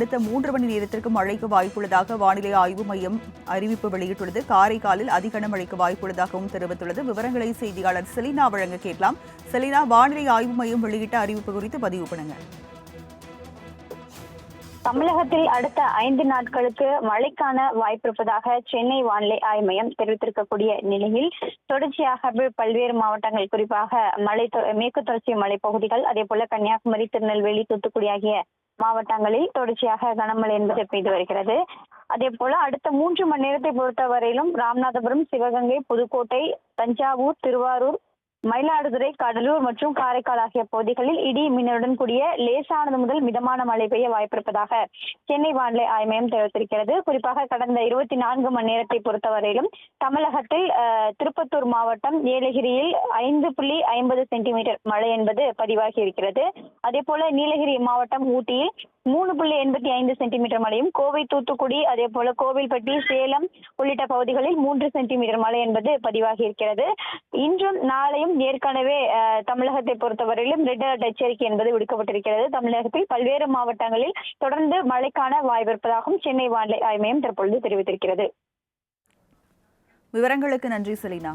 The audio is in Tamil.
அடுத்த 3 மணி நேரத்திற்கு மழைக்கு வாய்ப்புள்ளதாக வானிலை ஆய்வு மையம் அறிவிப்பு வெளியிட்டுள்ளது. காரைக்காலில் அதிக கனமழைக்கு வாய்ப்புள்ளதாகவும் தெரிவித்துள்ளது. விவரங்களை செய்தியாளர் செலினா வழங்க கேட்கலாம். செலினா, வானிலை ஆய்வு மையம் வெளியிட்ட அறிவிப்பு குறித்து பதிவு பண்ணுங்க. தமிழகத்தில் அடுத்த 5 நாட்களுக்கு மழைக்கான வாய்ப்பிருப்பதாக சென்னை வானிலை ஆய்வு மையம் தெரிவித்திருக்கக்கூடிய நிலையில் தொடர்ச்சியாக பல்வேறு மாவட்டங்கள், குறிப்பாக மேற்கு தொடர்ச்சி மலைப்பகுதிகள், அதே போல கன்னியாகுமரி, திருநெல்வேலி, தூத்துக்குடி ஆகிய மாவட்டங்களில் தொடர்ச்சியாக கனமழை என்பது பெய்து வருகிறது. அதே போல அடுத்த 3 மணி நேரத்தை பொறுத்தவரையிலும் ராமநாதபுரம், சிவகங்கை, புதுக்கோட்டை, தஞ்சாவூர், திருவாரூர், மயிலாடுதுறை, கடலூர் மற்றும் காரைக்கால் ஆகிய பகுதிகளில் இடி மின்னலுடன் கூடிய லேசானது முதல் மிதமான மழை பெய்ய வாய்ப்பிருப்பதாக சென்னை வானிலை ஆய்வு மையம் தெரிவித்திருக்கிறது. குறிப்பாக கடந்த 24 மணி நேரத்தை பொறுத்தவரையிலும் தமிழகத்தில் திருப்பத்தூர் மாவட்டம் ஏலகிரியில் 5.50 சென்டிமீட்டர் மழை என்பது பதிவாகி இருக்கிறது. அதே போல நீலகிரி மாவட்டம் ஊட்டியில் 3.85 சென்டிமீட்டர் மழையும், கோவை, தூத்துக்குடி, அதே போல கோவில்பட்டி, சேலம் உள்ளிட்ட பகுதிகளில் 3 சென்டிமீட்டர் மழை என்பது பதிவாகி இருக்கிறது. இன்றும் நாளையும் ஏற்கனவே தமிழகத்தை பொறுத்தவரையிலும் ரெட் அலர்ட் எச்சரிக்கை என்பது விடுக்கப்பட்டிருக்கிறது. தமிழகத்தில் பல்வேறு மாவட்டங்களில் தொடர்ந்து மழைக்கான வாய்ப்பிருப்பதாகவும் சென்னை வானிலை ஆய்வு மையம் தற்பொழுது தெரிவித்திருக்கிறது. விவரங்களுக்கு நன்றி செலினா.